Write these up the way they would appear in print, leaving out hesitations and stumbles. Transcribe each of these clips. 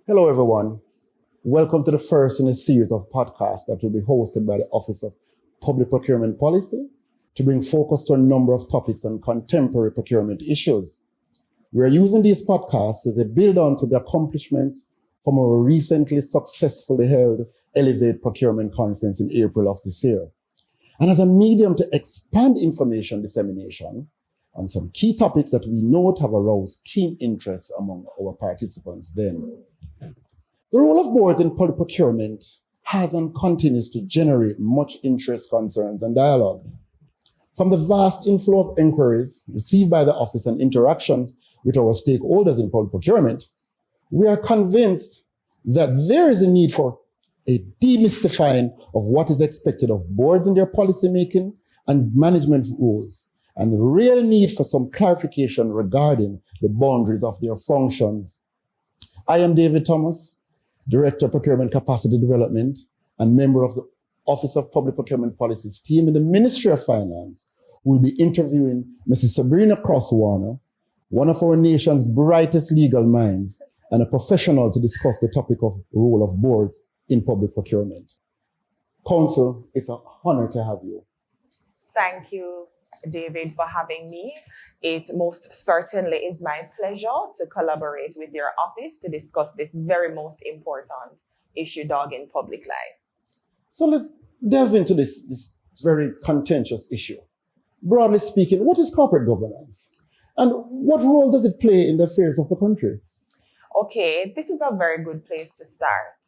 Hello, everyone. Welcome to the first in a series of podcasts that will be hosted by the Office of Public Procurement Policy to bring focus to a number of topics on contemporary procurement issues. We're using these podcasts as a build-on to the accomplishments from our recently successfully held Elevate Procurement Conference in April of this year, and as a medium to expand information dissemination on some key topics that we know have aroused keen interest among our participants then. The role of boards in public procurement has and continues to generate much interest, concerns, and dialogue. From the vast inflow of inquiries received by the office and interactions with our stakeholders in public procurement, we are convinced that there is a need for a demystifying of what is expected of boards in their policymaking and management roles, and the real need for some clarification regarding the boundaries of their functions. I am David Thomas, Director of Procurement Capacity Development and member of the Office of Public Procurement Policy's team in the Ministry of Finance, who will be interviewing Mrs. Sabrina Cross, one of our nation's brightest legal minds and a professional to discuss the topic of role of boards in public procurement. Counsel, it's an honor to have you. Thank you, David, for having me. It most certainly is my pleasure to collaborate with your office to discuss this very most important issue in public life. So let's delve into this very contentious issue. Broadly speaking, what is corporate governance? And what role does it play in the affairs of the country? Okay, this is a very good place to start.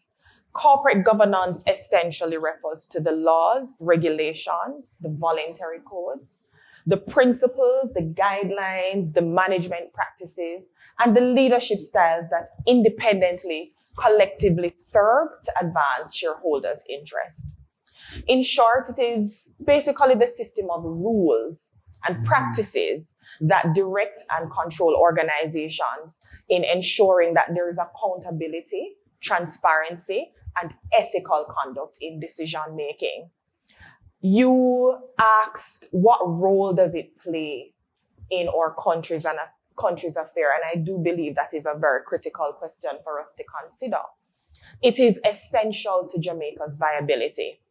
Corporate governance essentially refers to the laws, regulations, the voluntary codes, the principles, the guidelines, the management practices, and the leadership styles that independently, collectively serve to advance shareholders' interest. In short, it is basically the system of rules and practices that direct and control organizations in ensuring that there is accountability, transparency, and ethical conduct in decision-making. You asked, what role does it play in our country's affair? And I do believe that is a very critical question for us to consider. It is essential to Jamaica's viability,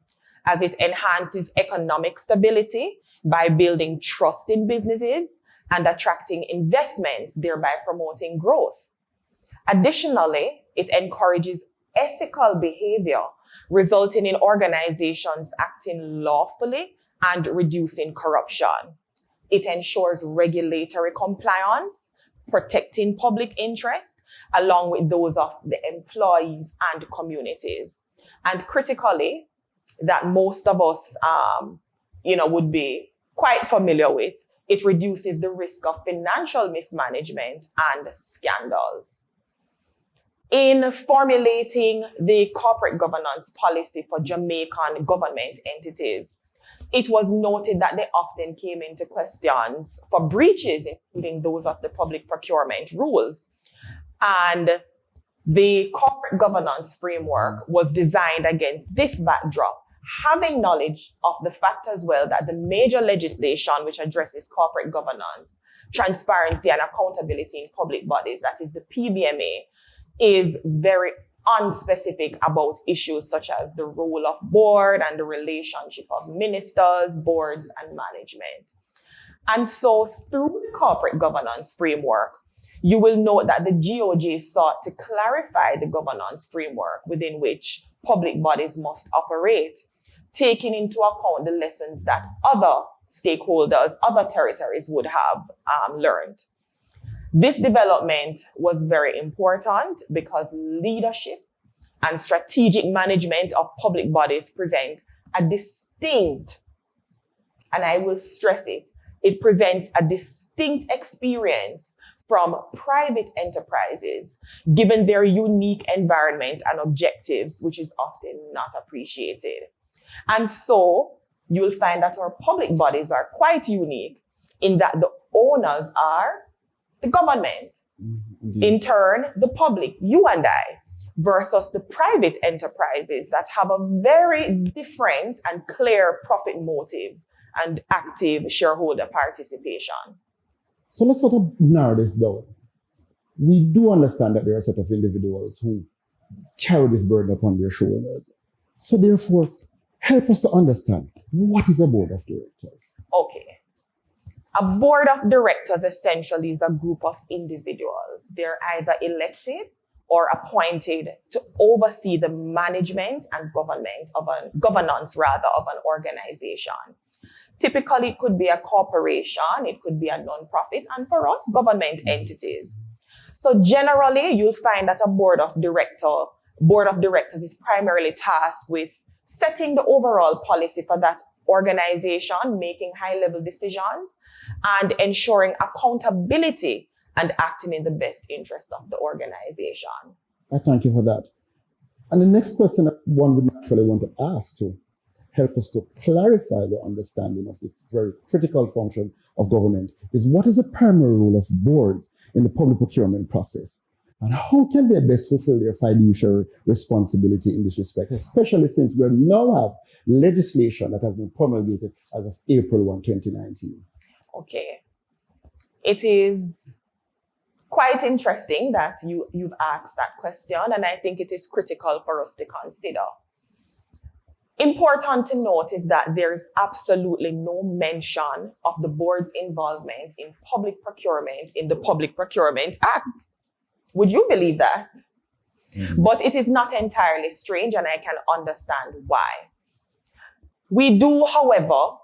as it enhances economic stability by building trust in businesses and attracting investments, thereby promoting growth. Additionally, it encourages ethical behavior, resulting in organizations acting lawfully and reducing corruption. It ensures regulatory compliance, protecting public interest, along with those of the employees and communities. And critically, that most of us, would be quite familiar with, it reduces the risk of financial mismanagement and scandals. In formulating the corporate governance policy for Jamaican government entities, it was noted that they often came into questions for breaches, including those of the public procurement rules. And the corporate governance framework was designed against this backdrop, having knowledge of the fact as well that the major legislation which addresses corporate governance, transparency, and accountability in public bodies, that is the PBMA, is very unspecific about issues such as the role of board and the relationship of ministers, boards, and management. And so through the corporate governance framework, you will note that the GOJ sought to clarify the governance framework within which public bodies must operate, taking into account the lessons that other stakeholders, other territories would have learned. This development was very important because leadership and strategic management of public bodies present a distinct, and I will stress it presents a distinct experience from private enterprises, given their unique environment and objectives, which is often not appreciated. And so you'll find that our public bodies are quite unique in that the owners are the government, in turn, the public, you and I, versus the private enterprises that have a very different and clear profit motive and active shareholder participation. So let's sort of narrow this down. We do understand that there are a set of individuals who carry this burden upon their shoulders. So therefore, help us to understand, what is a board of directors? Okay. A board of directors essentially is a group of individuals. They're either elected or appointed to oversee the management and governance of an organization. Typically, it could be a corporation, it could be a non-profit, and for us, government entities. So generally, you'll find that a board of directors is primarily tasked with setting the overall policy for that organization, making high-level decisions, and ensuring accountability and acting in the best interest of the organization. I thank you for that. And the next question that one would naturally want to ask to help us to clarify the understanding of this very critical function of government is, what is the primary role of boards in the public procurement process? And how can they best fulfill their fiduciary responsibility in this respect, especially since we now have legislation that has been promulgated as of April 1, 2019? Okay. It is quite interesting that you've asked that question, and I think it is critical for us to consider. Important to note is that there is absolutely no mention of the board's involvement in public procurement in the Public Procurement Act. Would you believe that? Mm-hmm. But it is not entirely strange, and I can understand why. We do, however,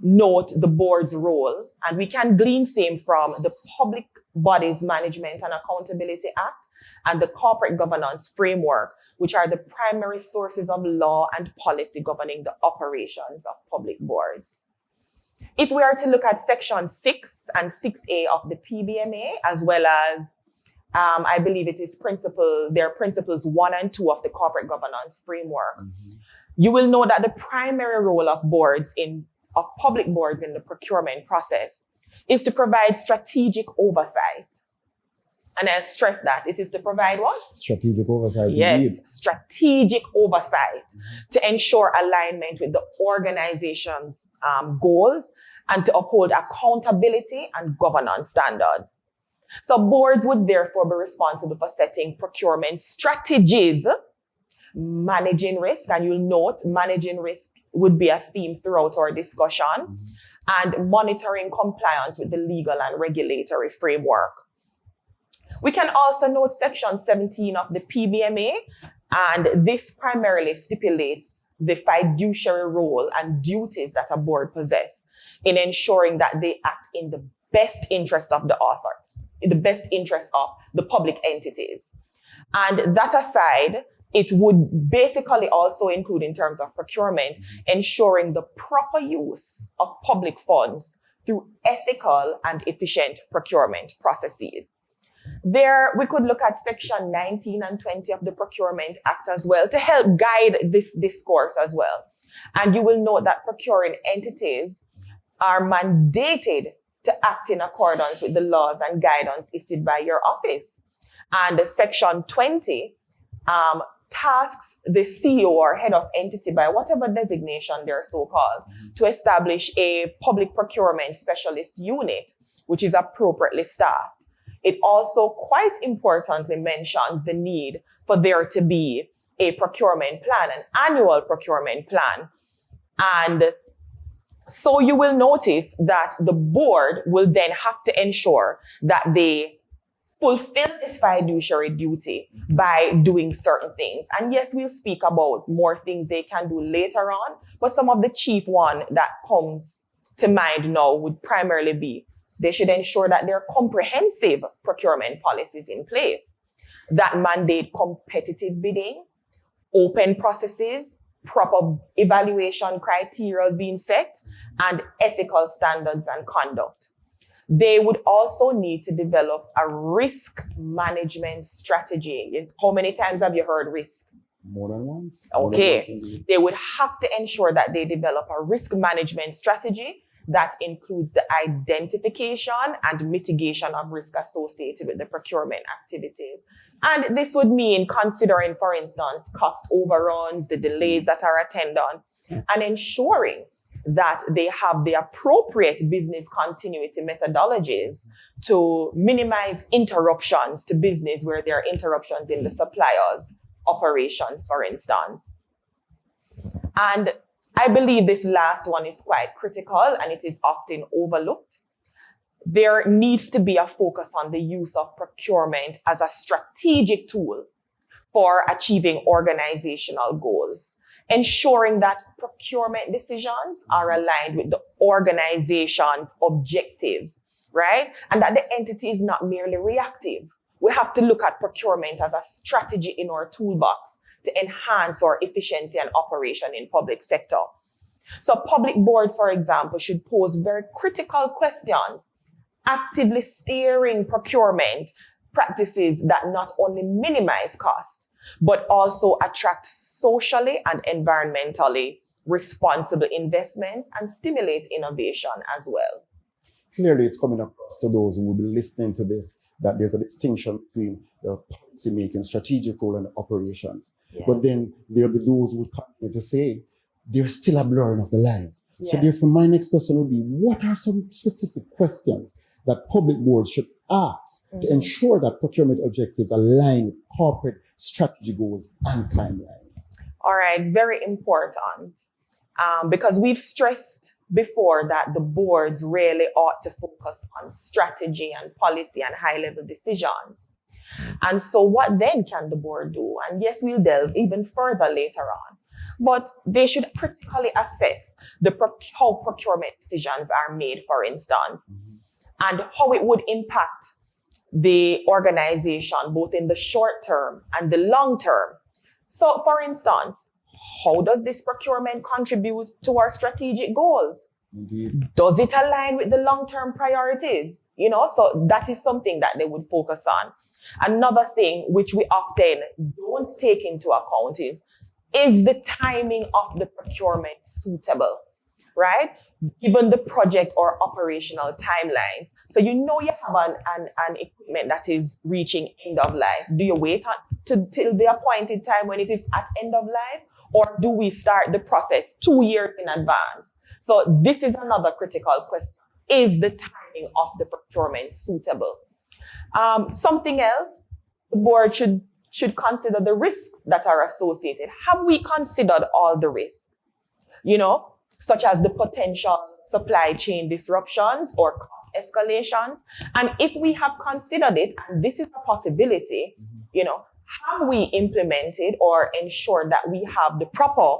note the board's role, and we can glean same from the Public Bodies Management and Accountability Act and the Corporate Governance Framework, which are the primary sources of law and policy governing the operations of public boards. If we are to look at Section 6 and 6A of the PBMA, as well as I believe it is principles 1 and 2 of the Corporate Governance Framework, mm-hmm. you will know that the primary role of public boards in the procurement process is to provide strategic oversight. And I'll stress that it is to provide what? Strategic oversight. Yes, indeed. Strategic oversight, mm-hmm. to ensure alignment with the organization's goals and to uphold accountability and governance standards. So boards would therefore be responsible for setting procurement strategies, managing risk, and you'll note managing risk would be a theme throughout our discussion, mm-hmm. and monitoring compliance with the legal and regulatory framework. We can also note Section 17 of the PBMA, and this primarily stipulates the fiduciary role and duties that a board possess in ensuring that they act in the best interest of the author, in the best interest of the public entities. And that aside, it would basically also include, in terms of procurement, ensuring the proper use of public funds through ethical and efficient procurement processes. There, we could look at Section 19 and 20 of the Procurement Act as well to help guide this discourse as well. And you will note that procuring entities are mandated to act in accordance with the laws and guidance issued by your office. And Section 20 tasks the CEO or head of entity, by whatever designation they're so-called, mm-hmm. to establish a public procurement specialist unit, which is appropriately staffed. It also quite importantly mentions the need for there to be a procurement plan, an annual procurement plan. And so you will notice that the board will then have to ensure that they fulfill this fiduciary duty by doing certain things. And yes, we'll speak about more things they can do later on, but some of the chief one that comes to mind now would primarily be they should ensure that there are comprehensive procurement policies in place that mandate competitive bidding, open processes, proper evaluation criteria being set, and ethical standards and conduct. They would also need to develop a risk management strategy. How many times have you heard risk? More than once. Okay. They would have to ensure that they develop a risk management strategy that includes the identification and mitigation of risk associated with the procurement activities. And this would mean considering, for instance, cost overruns, the delays that are attendant, and ensuring that they have the appropriate business continuity methodologies to minimize interruptions to business where there are interruptions in the supplier's operations, for instance. And I believe this last one is quite critical and it is often overlooked. There needs to be a focus on the use of procurement as a strategic tool for achieving organizational goals, ensuring that procurement decisions are aligned with the organization's objectives, right? And that the entity is not merely reactive. We have to look at procurement as a strategy in our toolbox to enhance our efficiency and operation in public sector. So public boards, for example, should pose very critical questions, actively steering procurement practices that not only minimize cost, but also attract socially and environmentally responsible investments and stimulate innovation as well. Clearly, it's coming across to those who will be listening to this that there's a distinction between the policy making, strategic role, and operations. Yes. But then there'll be those who continue to say there's still a blurring of the lines. Yes. So therefore, my next question would be, what are some specific questions that public boards should ask to ensure that procurement objectives align with corporate strategy goals and timelines? All right, very important. Because we've stressed before that the boards really ought to focus on strategy and policy and high-level decisions. And so what then can the board do? And yes, we'll delve even further later on. But they should critically assess how procurement decisions are made, for instance, and how it would impact the organization, both in the short term and the long term. So, for instance, how does this procurement contribute to our strategic goals? Indeed. Does it align with the long-term priorities? So that is something that they would focus on. Another thing which we often don't take into account is the timing of the procurement suitable, right? Given the project or operational timelines. So you have an equipment that is reaching end of life. Do you wait till the appointed time when it is at end of life? Or do we start the process 2 years in advance? So this is another critical question. Is the timing of the procurement suitable? Something else, the board should consider the risks that are associated. Have we considered all the risks? Such as the potential supply chain disruptions or cost escalations. And if we have considered it, and this is a possibility, have we implemented or ensured that we have the proper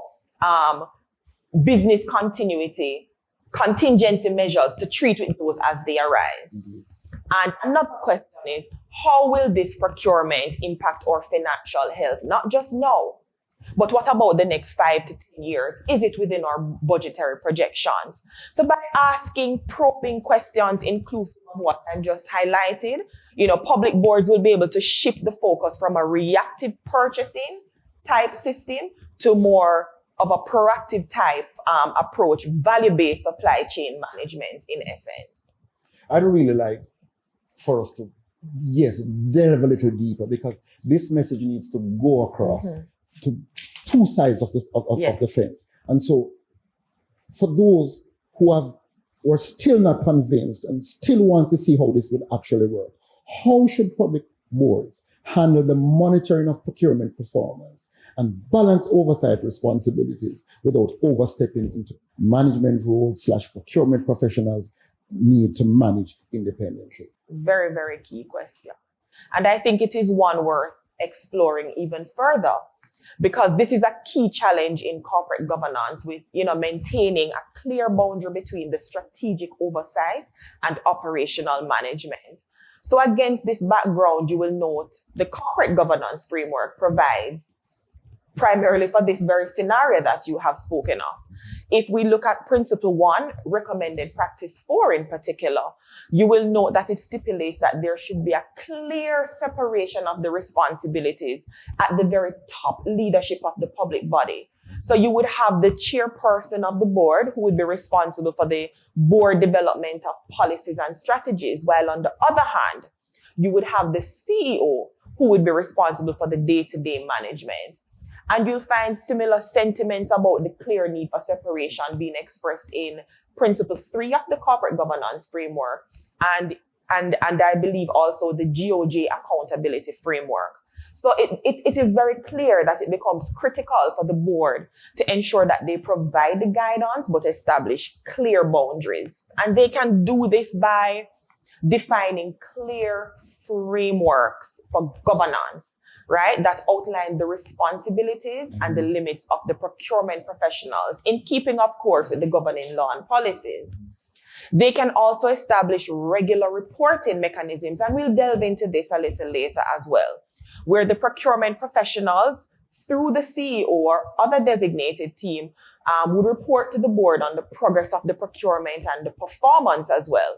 business continuity, contingency measures to treat with those as they arise? And another question is, how will this procurement impact our financial health? Not just now, but what about the next 5 to 10 years? Is it within our budgetary projections? So by asking probing questions inclusive of what I've just highlighted, public boards will be able to shift the focus from a reactive purchasing type system to more of a proactive type approach, value-based supply chain management in essence. I'd really like for us to, delve a little deeper, because this message needs to go across to two sides of the fence. And so for those who are still not convinced and still want to see how this would actually work, how should public boards handle the monitoring of procurement performance and balance oversight responsibilities without overstepping into management roles / procurement professionals need to manage independently? Very, very key question. And I think it is one worth exploring even further, because this is a key challenge in corporate governance with, maintaining a clear boundary between the strategic oversight and operational management. So against this background, you will note the corporate governance framework provides primarily for this very scenario that you have spoken of. If we look at Principle 1, Recommended Practice 4 in particular, you will note that it stipulates that there should be a clear separation of the responsibilities at the very top leadership of the public body. So you would have the chairperson of the board who would be responsible for the board development of policies and strategies, while on the other hand, you would have the CEO who would be responsible for the day-to-day management. And you'll find similar sentiments about the clear need for separation being expressed in Principle 3 of the Corporate Governance Framework and I believe also the GOJ Accountability Framework. So it is very clear that it becomes critical for the board to ensure that they provide the guidance but establish clear boundaries. And they can do this by defining clear frameworks for governance, right, that outline the responsibilities and the limits of the procurement professionals in keeping, of course, with the governing law and policies. They can also establish regular reporting mechanisms, and we'll delve into this a little later as well, where the procurement professionals, through the CEO or other designated team, would report to the board on the progress of the procurement and the performance as well.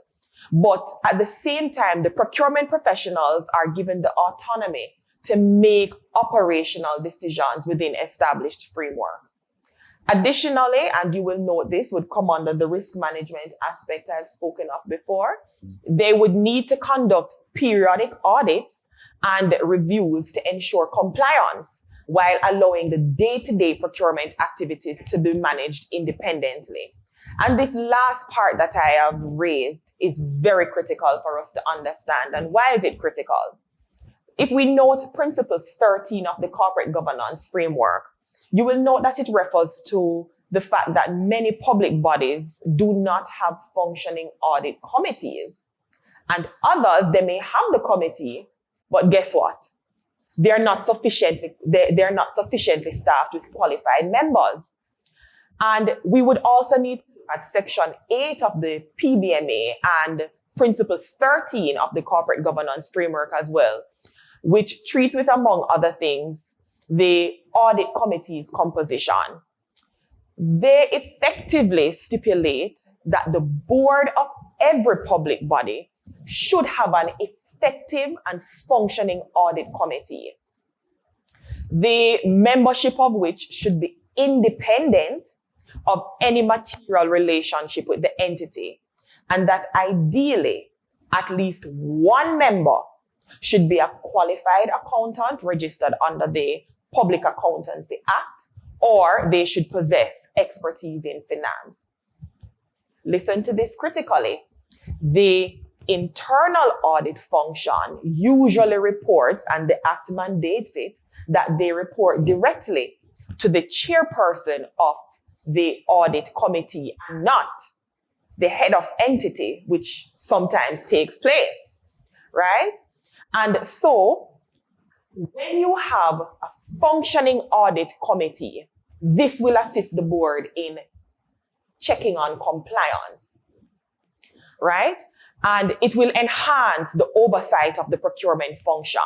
But at the same time, the procurement professionals are given the autonomy to make operational decisions within established framework. Additionally, and you will note this would come under the risk management aspect I've spoken of before, they would need to conduct periodic audits and reviews to ensure compliance while allowing the day-to-day procurement activities to be managed independently. And this last part that I have raised is very critical for us to understand. And why is it critical? If we note Principle 13 of the Corporate Governance Framework, you will note that it refers to the fact that many public bodies do not have functioning audit committees. And others, they may have the committee, but guess what? They're not sufficiently staffed with qualified members. And we would also need to look at Section 8 of the PBMA and Principle 13 of the Corporate Governance Framework as well, which treat with, among other things, the audit committee's composition. They effectively stipulate that the board of every public body should have an effective and functioning audit committee, the membership of which should be independent of any material relationship with the entity, and that ideally at least one member should be a qualified accountant registered under the Public Accountancy Act, or they should possess expertise in finance. Listen to this critically. The internal audit function usually reports, and the Act mandates it, that they report directly to the chairperson of the audit committee and not the head of entity, which sometimes takes place, right? And so when you have a functioning audit committee, this will assist the board in checking on compliance, right? And it will enhance the oversight of the procurement function.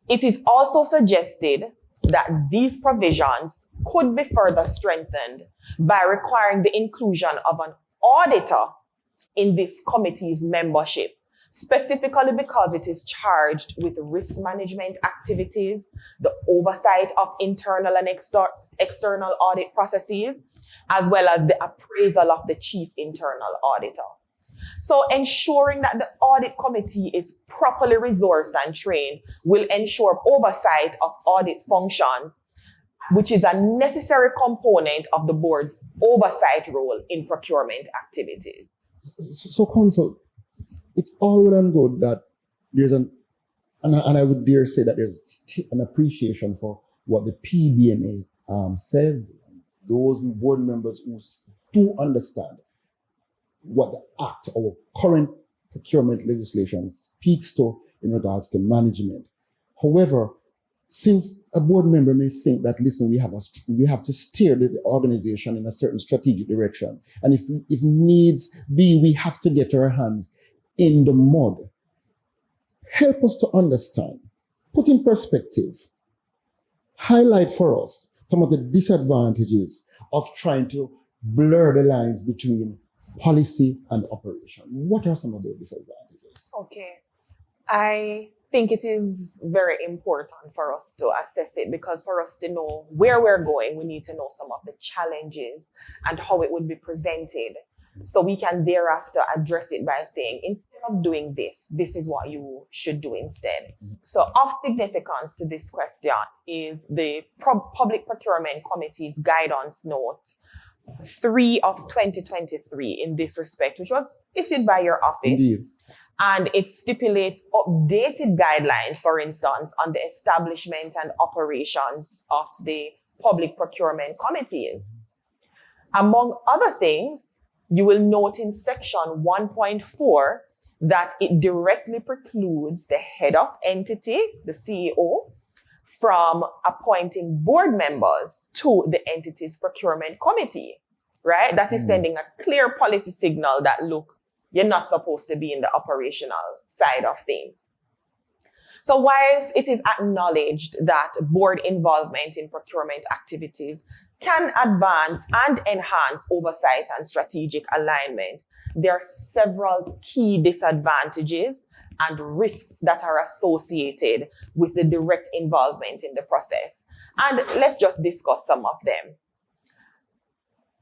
It is also suggested that these provisions could be further strengthened by requiring the inclusion of an auditor in this committee's membership, specifically because it is charged with risk management activities, the oversight of internal and external audit processes, as well as the appraisal of the chief internal auditor. So ensuring that the audit committee is properly resourced and trained will ensure oversight of audit functions, which is a necessary component of the board's oversight role in procurement activities. So counsel, it's all well and good that there's and I would dare say that there's an appreciation for what the PBMA says. Those board members who do understand what the Act, our current procurement legislation, speaks to in regards to management. However, since a board member may think that, listen, we have to steer the organization in a certain strategic direction, and if needs be, we have to get our hands in the mud. Help us to understand, put in perspective, highlight for us some of the disadvantages of trying to blur the lines between policy and operation. What are some of the disadvantages? Okay. I think it is very important for us to assess it, because for us to know where we're going, we need to know some of the challenges and how it would be presented So we can thereafter address it by saying, instead of doing this, this is what you should do instead. So of significance to this question is the Public Procurement Committee's guidance note 3 of 2023 in this respect, which was issued by your office. Indeed. And it stipulates updated guidelines, for instance, on the establishment and operations of the public procurement committees. Among other things, you will note in section 1.4 that it directly precludes the head of entity, the CEO, from appointing board members to the entity's procurement committee, right? That is sending a clear policy signal that, look, you're not supposed to be in the operational side of things. So whilst it is acknowledged that board involvement in procurement activities can advance and enhance oversight and strategic alignment, there are several key disadvantages and risks that are associated with the direct involvement in the process. And let's just discuss some of them.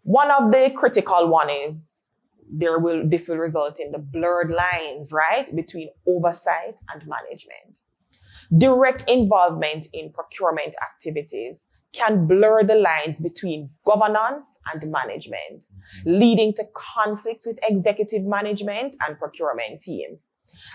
One of the critical one is this will result in the blurred lines, right, between oversight and management. Direct involvement in procurement activities can blur the lines between governance and management, leading to conflicts with executive management and procurement teams.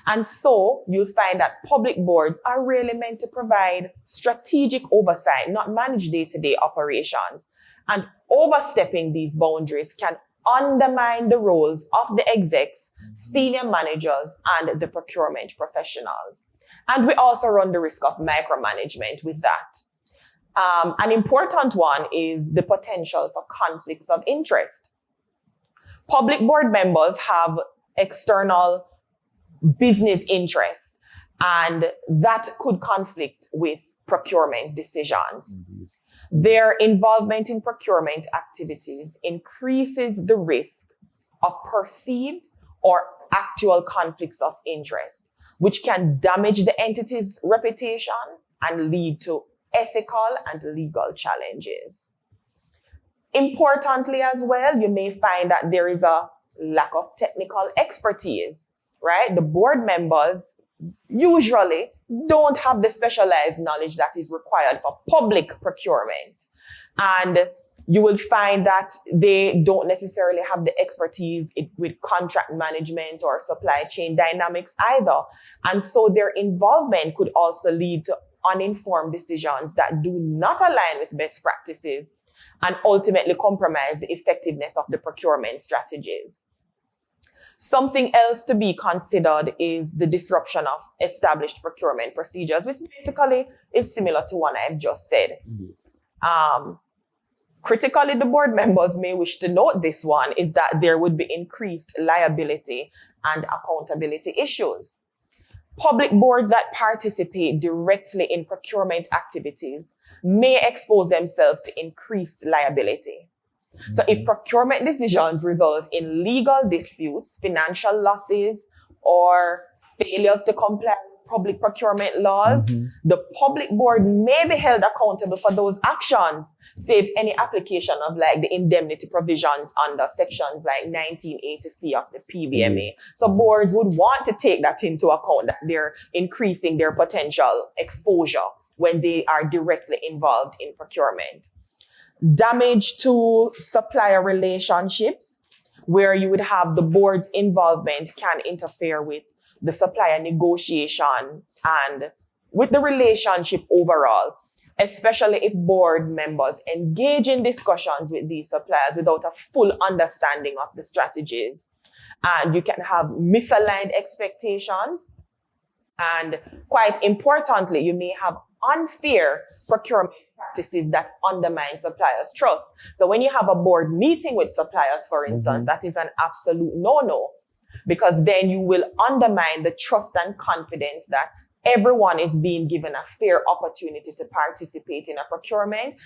And so you'll find that public boards are really meant to provide strategic oversight, not manage day-to-day operations. And overstepping these boundaries can undermine the roles of the execs, senior managers, and the procurement professionals. And we also run the risk of micromanagement with that. An important one is the potential for conflicts of interest. Public board members have external business interests, and that could conflict with procurement decisions. Mm-hmm. Their involvement in procurement activities increases the risk of perceived or actual conflicts of interest, which can damage the entity's reputation and lead to ethical and legal challenges. Importantly as well, you may find that there is a lack of technical expertise, right? The board members usually don't have the specialized knowledge that is required for public procurement. And you will find that they don't necessarily have the expertise with contract management or supply chain dynamics either. And so their involvement could also lead to uninformed decisions that do not align with best practices and ultimately compromise the effectiveness of the procurement strategies. Something else to be considered is the disruption of established procurement procedures, which basically is similar to what I've just said. Mm-hmm. Critically, the board members may wish to note this one is that there would be increased liability and accountability issues. Public boards that participate directly in procurement activities may expose themselves to increased liability. Mm-hmm. So if procurement decisions result in legal disputes, financial losses, or failures to comply with public procurement laws, mm-hmm. the public board may be held accountable for those actions, save any application of like the indemnity provisions under sections like 1980C of the PVMA. Mm-hmm. So boards would want to take that into account, that they're increasing their potential exposure when they are directly involved in procurement. Damage to supplier relationships, where you would have the board's involvement can interfere with the supplier negotiation and with the relationship overall, especially if board members engage in discussions with these suppliers without a full understanding of the strategies. And you can have misaligned expectations. And quite importantly, you may have unfair procurement practices that undermine suppliers' trust. So when you have a board meeting with suppliers, for instance, mm-hmm. that is an absolute no-no, because then you will undermine the trust and confidence that everyone is being given a fair opportunity to participate in a procurement,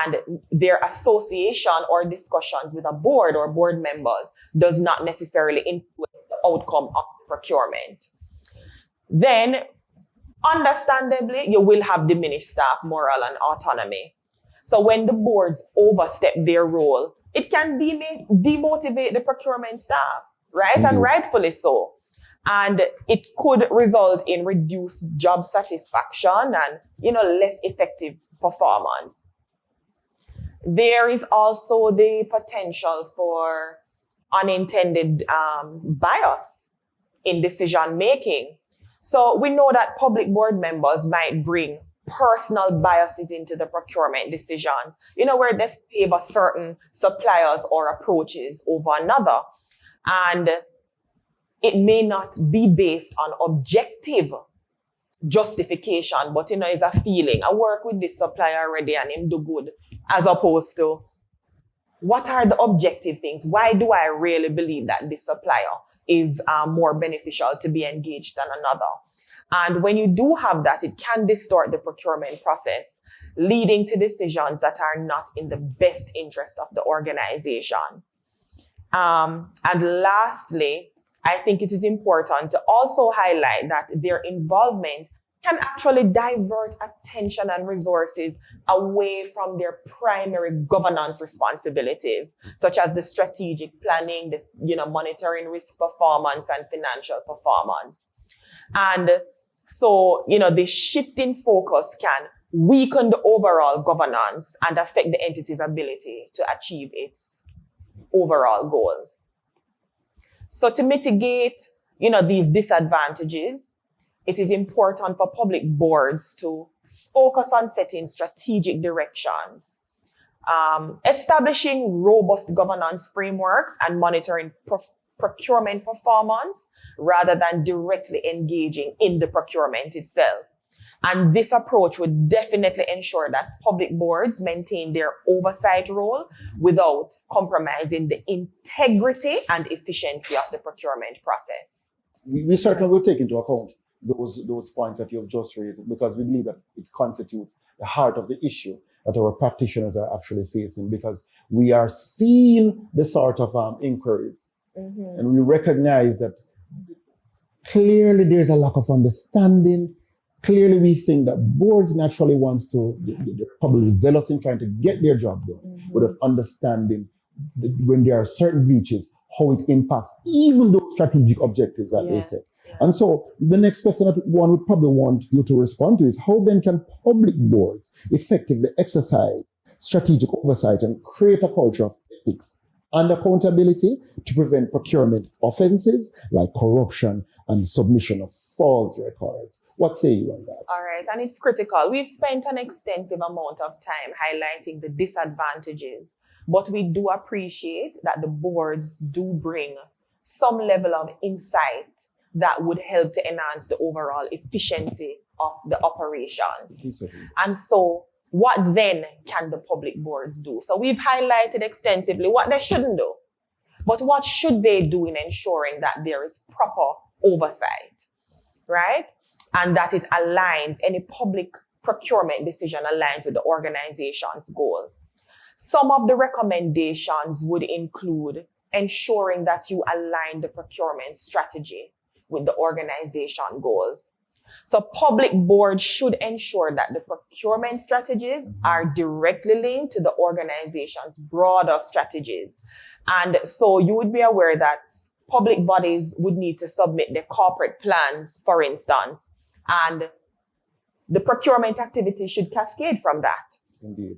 and their association or discussions with a board or board members does not necessarily influence the outcome of the procurement. Then, understandably, you will have diminished staff morale and autonomy. So when the boards overstep their role it can demotivate the procurement staff, right? Indeed. And rightfully so. And it could result in reduced job satisfaction and, less effective performance. There is also the potential for unintended bias in decision making. So we know that public board members might bring personal biases into the procurement decisions, where they favor certain suppliers or approaches over another. And it may not be based on objective justification, but it's a feeling. I work with this supplier already and him do good, as opposed to what are the objective things? Why do I really believe that this supplier is more beneficial to be engaged than another? And when you do have that, it can distort the procurement process, leading to decisions that are not in the best interest of the organization. And lastly, I think it is important to also highlight that their involvement can actually divert attention and resources away from their primary governance responsibilities, such as the strategic planning, the monitoring risk performance and financial performance. And so, the shift in focus can weaken the overall governance and affect the entity's ability to achieve its overall goals. So to mitigate, these disadvantages, it is important for public boards to focus on setting strategic directions, establishing robust governance frameworks and monitoring procurement performance rather than directly engaging in the procurement itself. And this approach would definitely ensure that public boards maintain their oversight role without compromising the integrity and efficiency of the procurement process. We certainly will take into account those points that you've just raised, because we believe that it constitutes the heart of the issue that our practitioners are actually facing, because we are seeing the sort of inquiries. Mm-hmm. And we recognize that clearly there's a lack of understanding. Clearly, we think that boards naturally wants to, they're probably zealous in trying to get their job done, mm-hmm. without understanding that when there are certain breaches, how it impacts even those strategic objectives that they set. Yeah. And so the next question that one would probably want you to respond to is, how then can public boards effectively exercise strategic oversight and create a culture of ethics and accountability to prevent procurement offenses like corruption and submission of false records? What say you on that? All right, and it's critical. We've spent an extensive amount of time highlighting the disadvantages, but we do appreciate that the boards do bring some level of insight that would help to enhance the overall efficiency of the operations. And so what then can the public boards do? So we've highlighted extensively what they shouldn't do, but what should they do in ensuring that there is proper oversight, right? And that it aligns, any public procurement decision aligns with the organization's goal. Some of the recommendations would include ensuring that you align the procurement strategy with the organization goals. So public boards should ensure that the procurement strategies are directly linked to the organization's broader strategies. And so you would be aware that public bodies would need to submit their corporate plans, for instance, and the procurement activity should cascade from that. Indeed.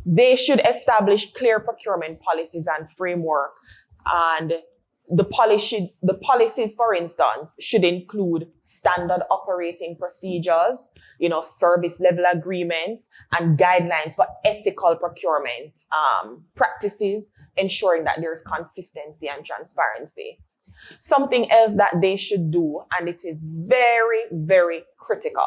They should establish clear procurement policies and framework, and the policies, for instance, should include standard operating procedures, service level agreements, and guidelines for ethical procurement practices, ensuring that there's consistency and transparency. Something else that they should do, and it is very, very critical,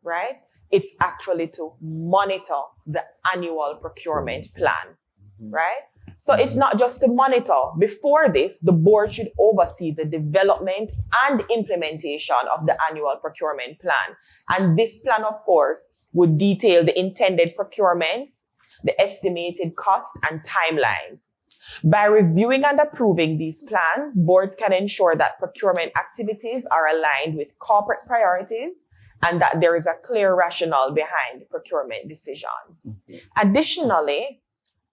right? It's actually to monitor the annual procurement plan, right? So it's not just to monitor. Before this, the board should oversee the development and implementation of the annual procurement plan. And this plan, of course, would detail the intended procurements, the estimated cost, and timelines. By reviewing and approving these plans, boards can ensure that procurement activities are aligned with corporate priorities and that there is a clear rationale behind procurement decisions. Additionally,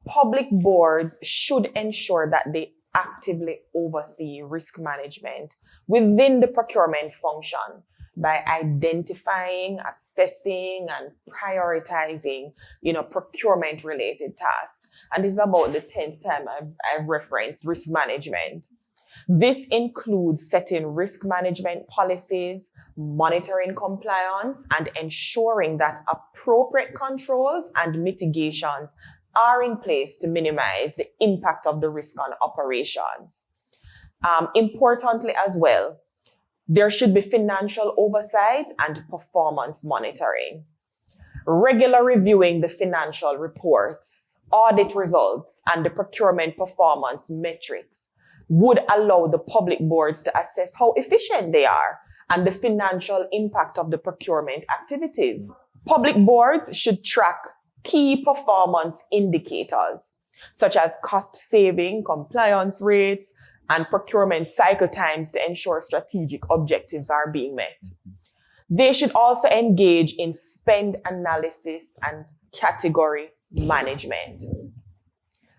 public boards should ensure that they actively oversee risk management within the procurement function by identifying, assessing, and prioritizing, procurement-related tasks. And this is about the 10th time I've referenced risk management. This includes setting risk management policies, monitoring compliance, and ensuring that appropriate controls and mitigations are in place to minimize the impact of the risk on operations. Importantly as well, there should be financial oversight and performance monitoring. Regular reviewing the financial reports, audit results, and the procurement performance metrics would allow the public boards to assess how efficient they are and the financial impact of the procurement activities. Public boards should track key performance indicators, such as cost saving, compliance rates, and procurement cycle times to ensure strategic objectives are being met. They should also engage in spend analysis and category management,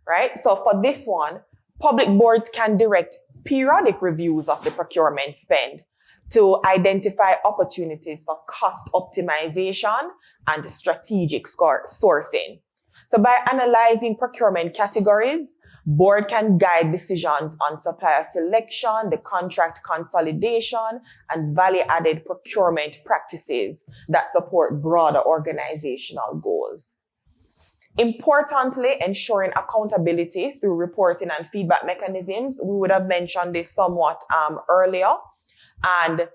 right? So for this one, public boards can direct periodic reviews of the procurement spend to identify opportunities for cost optimization and strategic sourcing. So by analyzing procurement categories, board can guide decisions on supplier selection, the contract consolidation, and value-added procurement practices that support broader organizational goals. Importantly, ensuring accountability through reporting and feedback mechanisms. We would have mentioned this somewhat earlier. And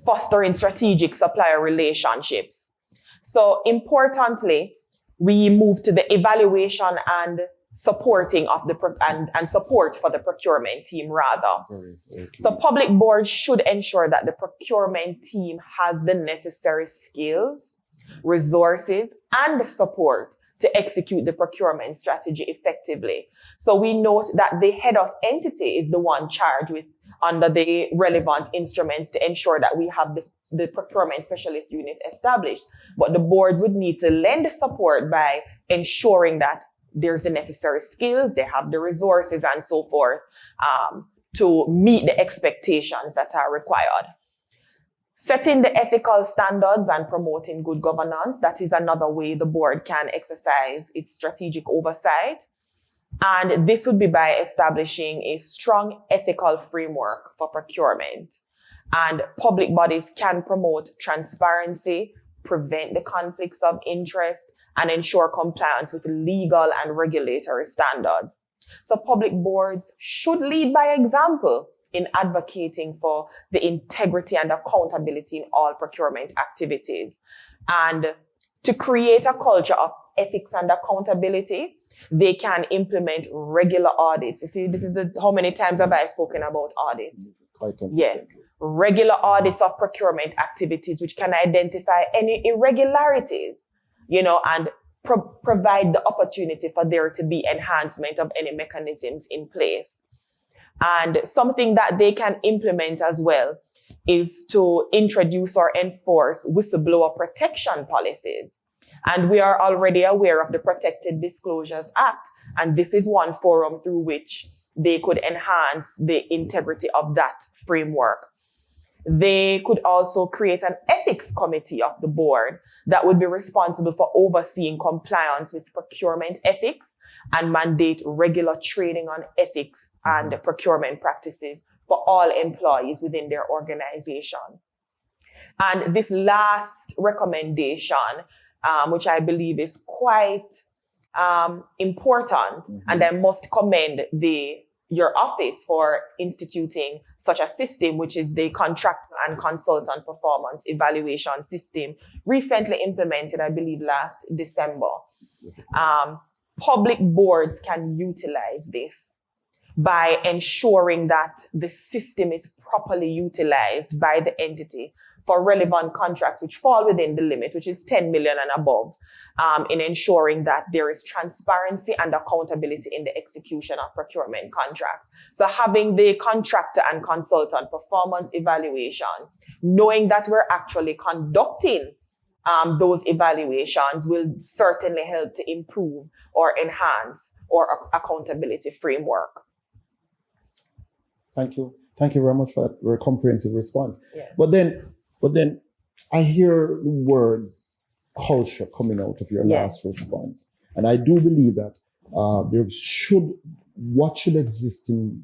fostering strategic supplier relationships. So importantly, we move to the evaluation and supporting of the and support for the procurement team rather. Okay. So public boards should ensure that the procurement team has the necessary skills, resources, and support to execute the procurement strategy effectively. So we note that the head of entity is the one charged with under the relevant instruments to ensure that we have the procurement specialist unit established. But the boards would need to lend support by ensuring that there's the necessary skills, they have the resources and so forth to meet the expectations that are required. Setting the ethical standards and promoting good governance, that is another way the board can exercise its strategic oversight. And this would be by establishing a strong ethical framework for procurement. And public bodies can promote transparency, prevent the conflicts of interest, and ensure compliance with legal and regulatory standards. So public boards should lead by example in advocating for the integrity and accountability in all procurement activities. And to create a culture of ethics and accountability, they can implement regular audits. You see, this is how many times have I spoken about audits? Quite consistent. Yes, regular audits of procurement activities, which can identify any irregularities, and provide the opportunity for there to be enhancement of any mechanisms in place. And something that they can implement as well is to introduce or enforce whistleblower protection policies. And we are already aware of the Protected Disclosures Act, and this is one forum through which they could enhance the integrity of that framework. They could also create an ethics committee of the board that would be responsible for overseeing compliance with procurement ethics and mandate regular training on ethics and procurement practices for all employees within their organization. And this last recommendation, which I believe is quite important, and I must commend your office for instituting such a system, which is the contractor and consultant performance evaluation system, recently implemented, I believe, last December. Public boards can utilize this by ensuring that the system is properly utilized by the entity for relevant contracts which fall within the limit, which is 10 million and above, in ensuring that there is transparency and accountability in the execution of procurement contracts. So having the contractor and consultant performance evaluation, knowing that we're actually conducting those evaluations will certainly help to improve or enhance our accountability framework. Thank you. Thank you very much for that very comprehensive response. Yes. But then I hear the word culture coming out of your last response. And I do believe that what should exist in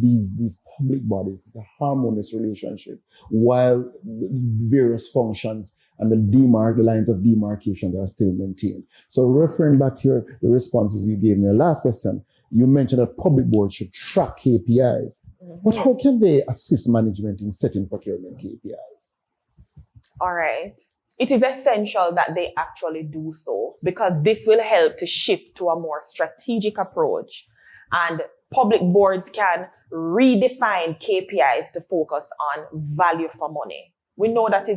these public bodies is a harmonious relationship, while the various functions and the lines of demarcation are still maintained. So referring back to the responses you gave in your last question, you mentioned that public boards should track KPIs. Mm-hmm. But how can they assist management in setting procurement KPIs? All right. It is essential that they actually do so, because this will help to shift to a more strategic approach, and public boards can redefine KPIs to focus on value for money. We know that's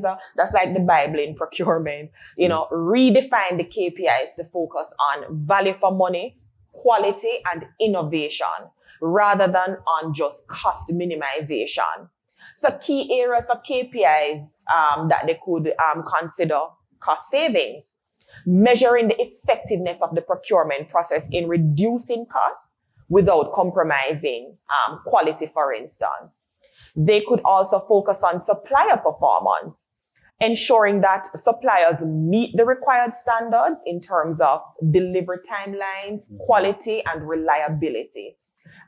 like the Bible in procurement, redefine the KPIs to focus on value for money, quality, and innovation, rather than on just cost minimization. So key areas for KPIs that they could consider: cost savings, measuring the effectiveness of the procurement process in reducing costs without compromising quality, for instance. They could also focus on supplier performance, ensuring that suppliers meet the required standards in terms of delivery timelines, quality, and reliability.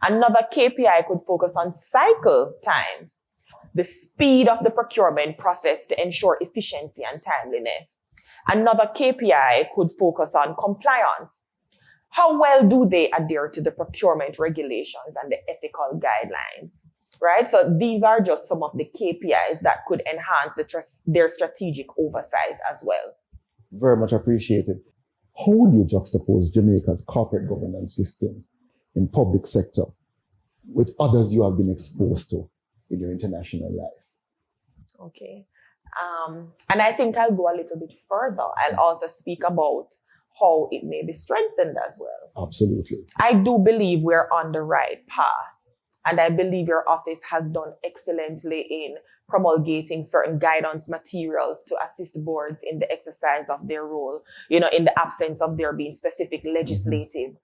Another KPI could focus on cycle times, the speed of the procurement process to ensure efficiency and timeliness. Another KPI could focus on compliance. How well do they adhere to the procurement regulations and the ethical guidelines, right? So these are just some of the KPIs that could enhance their strategic oversight as well. Very much appreciated. How would you juxtapose Jamaica's corporate governance systems in public sector with others you have been exposed to in your international life? Okay. And I think I'll go a little bit further. I'll also speak about how it may be strengthened as well. Absolutely. I do believe we're on the right path. And I believe your office has done excellently in promulgating certain guidance materials to assist boards in the exercise of their role, in the absence of there being specific legislative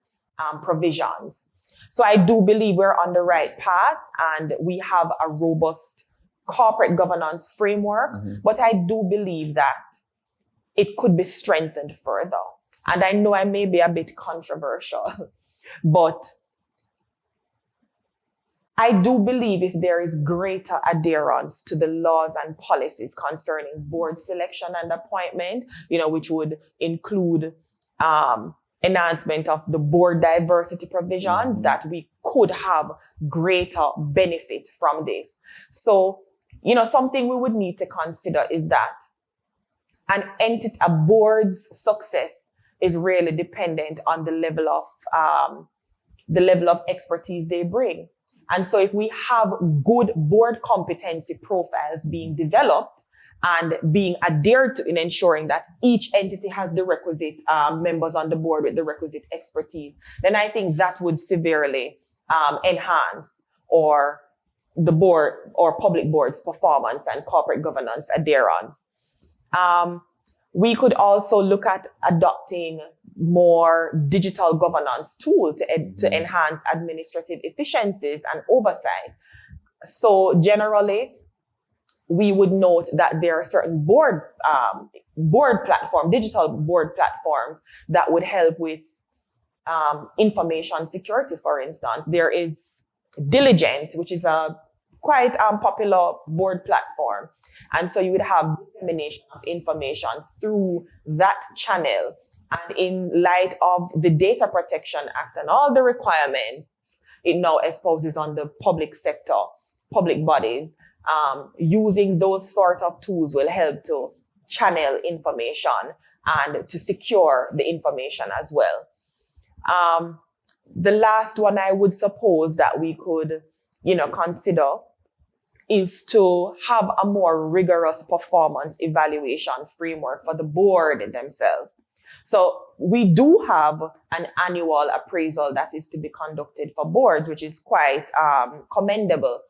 provisions. So I do believe we're on the right path, and we have a robust corporate governance framework, but I do believe that it could be strengthened further. And I know I may be a bit controversial, but I do believe if there is greater adherence to the laws and policies concerning board selection and appointment, which would include enhancement of the board diversity provisions, that we could have greater benefit from this. So, something we would need to consider is that a board's success is really dependent on the level of expertise they bring. And so if we have good board competency profiles being developed and being adhered to in ensuring that each entity has the requisite members on the board with the requisite expertise, then I think that would severely enhance the board or public board's performance and corporate governance adherence. We could also look at adopting more digital governance tools to enhance administrative efficiencies and oversight. So generally, we would note that there are certain digital board platforms that would help with information security, for instance. There is Diligent, which is a quite popular board platform. And so you would have dissemination of information through that channel. And in light of the Data Protection Act and all the requirements it now espouses on the public sector, public bodies, using those sort of tools will help to channel information and to secure the information as well. The last one I would suppose that we could, consider is to have a more rigorous performance evaluation framework for the board themselves. So we do have an annual appraisal that is to be conducted for boards, which is quite commendable.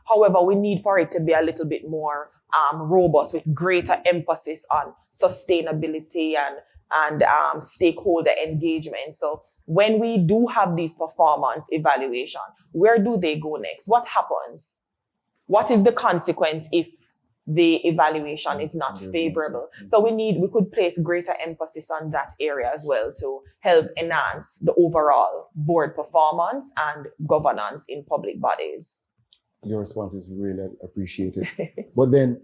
However, we need for it to be a little bit more robust with greater emphasis on sustainability and stakeholder engagement. So when we do have these performance evaluation, where do they go next? What happens? What is the consequence if the evaluation is not favorable? So we could place greater emphasis on that area as well to help enhance the overall board performance and governance in public bodies. Your response is really appreciated. But then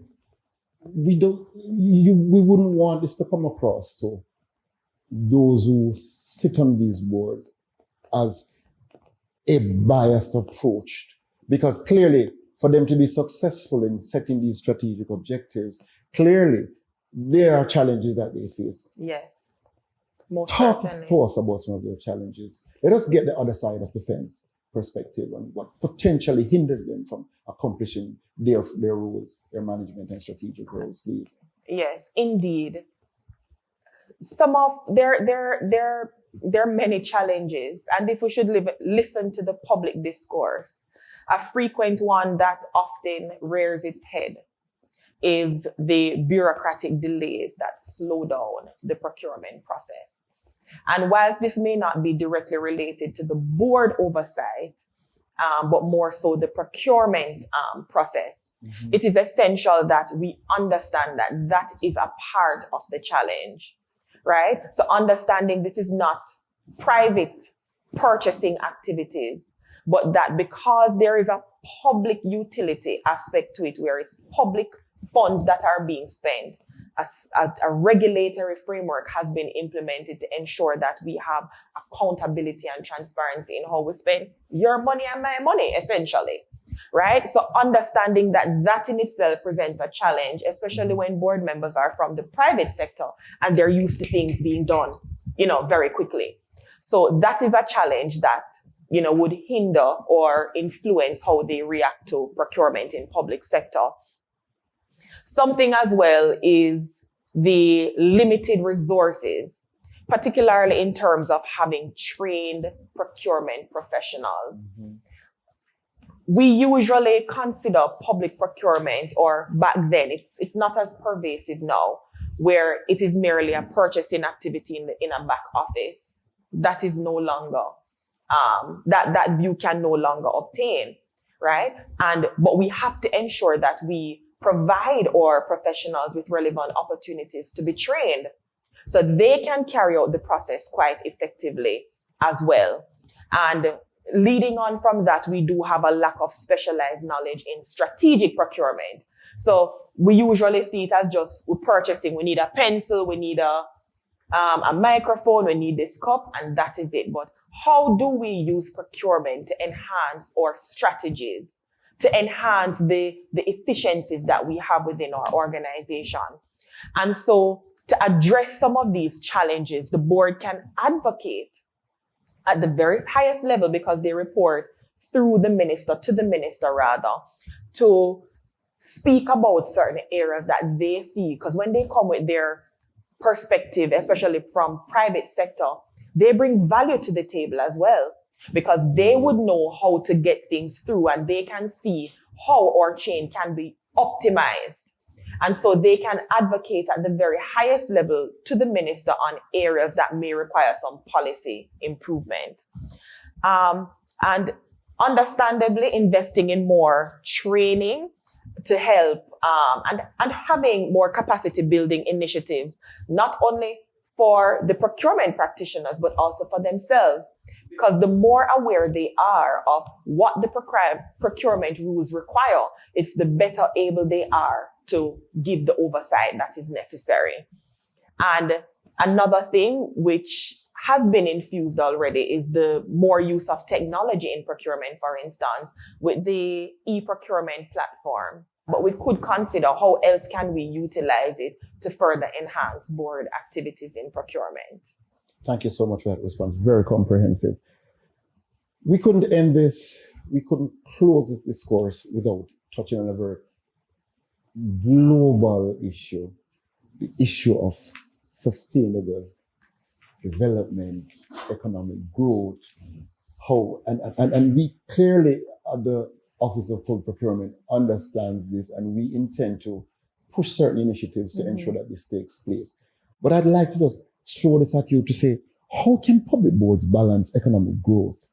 we wouldn't want this to come across to those who sit on these boards as a biased approach, because clearly for them to be successful in setting these strategic objectives, clearly there are challenges that they face. Yes, most Talk certainly. to us about some of those challenges. Let us get the other side of the fence perspective and what potentially hinders them from accomplishing their roles, their management and strategic roles, please. Yes, indeed. There are many challenges, and if we should listen to the public discourse, a frequent one that often rears its head is the bureaucratic delays that slow down the procurement process. And whilst this may not be directly related to the board oversight, but more so the procurement process, it is essential that we understand that that is a part of the challenge, right? So understanding this is not private purchasing activities, but that because there is a public utility aspect to it, where it's public funds that are being spent, a regulatory framework has been implemented to ensure that we have accountability and transparency in how we spend your money and my money, essentially, right? So understanding that in itself presents a challenge, especially when board members are from the private sector and they're used to things being done, very quickly. So that is a challenge that, would hinder or influence how they react to procurement in public sector. Something as well is the limited resources, particularly in terms of having trained procurement professionals. We usually consider public procurement, or back then, it's not as pervasive now, where it is merely a purchasing activity in a back office. That is no longer, that view can no longer obtain, right? But we have to ensure that we provide our professionals with relevant opportunities to be trained so they can carry out the process quite effectively as well. And leading on from that, we do have a lack of specialized knowledge in strategic procurement. So we usually see it as just we're purchasing. We need a pencil, we need a microphone, we need this cup, and that is it. But how do we use procurement to enhance our strategies, to enhance the efficiencies that we have within our organization? And so to address some of these challenges, the board can advocate at the very highest level, because they report through the minister, to the minister rather, to speak about certain areas that they see. Because when they come with their perspective, especially from private sector, they bring value to the table as well, because they would know how to get things through and they can see how our chain can be optimized. And so they can advocate at the very highest level to the minister on areas that may require some policy improvement. And understandably, investing in more training to help and having more capacity building initiatives, not only for the procurement practitioners, but also for themselves. Because the more aware they are of what the procurement rules require, it's the better able they are to give the oversight that is necessary. And another thing which has been infused already is the more use of technology in procurement, for instance, with the e-procurement platform. But we could consider how else can we utilize it to further enhance board activities in procurement. Thank you so much for that response. Very comprehensive. We couldn't close this discourse without touching on a very global issue, the issue of sustainable development, economic growth. And we clearly at the Office of Public Procurement understands this, and we intend to push certain initiatives to ensure that this takes place. But I'd like to just throw this at you to say, how can public boards balance economic growth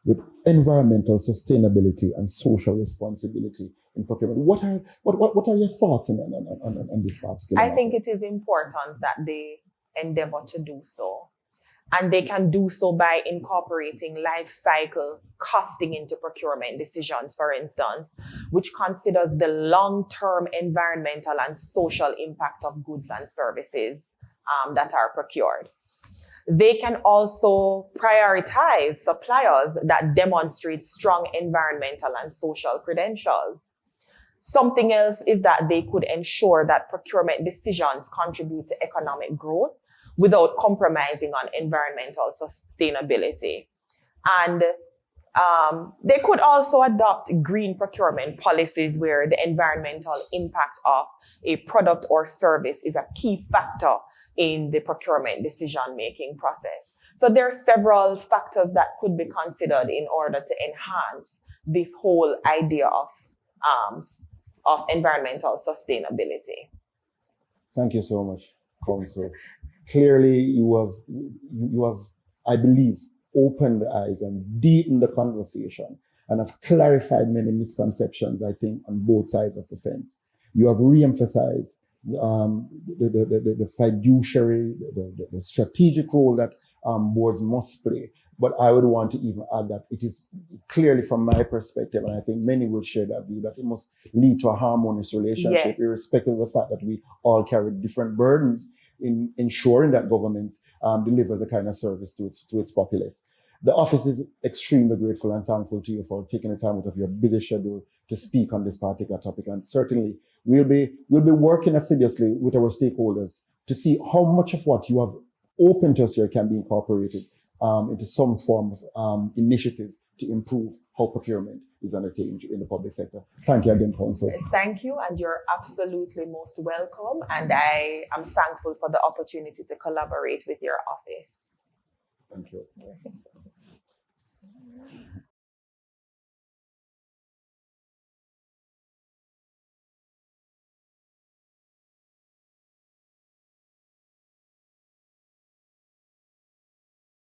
with environmental sustainability and social responsibility in procurement? What are your thoughts on this particular I matter? think it is important that they endeavor to do so. And they can do so by incorporating life cycle costing into procurement decisions, for instance, which considers the long-term environmental and social impact of goods and services that are procured. They can also prioritize suppliers that demonstrate strong environmental and social credentials. Something else is that they could ensure that procurement decisions contribute to economic growth without compromising on environmental sustainability. And they could also adopt green procurement policies where the environmental impact of a product or service is a key factor in the procurement decision-making process. So there are several factors that could be considered in order to enhance this whole idea of environmental sustainability. Thank you so much, Council. Clearly, you have, I believe, opened the eyes and deepened the conversation and have clarified many misconceptions, I think, on both sides of the fence. You have re-emphasized the fiduciary, the strategic role that boards must play. But I would want to even add that it is clearly from my perspective, and I think many will share that view, that it must lead to a harmonious relationship, Yes, irrespective of the fact that we all carry different burdens in ensuring that government delivers the kind of service to its populace. The office is extremely grateful and thankful to you for taking the time out of your busy schedule to speak on this particular topic. And certainly we'll be working assiduously with our stakeholders to see how much of what you have opened to us here can be incorporated into some form of initiative to improve how procurement is undertaken in the public sector. Thank you again, Council. thank you, and you're absolutely most welcome. And I am thankful for the opportunity to collaborate with your office. Thank you.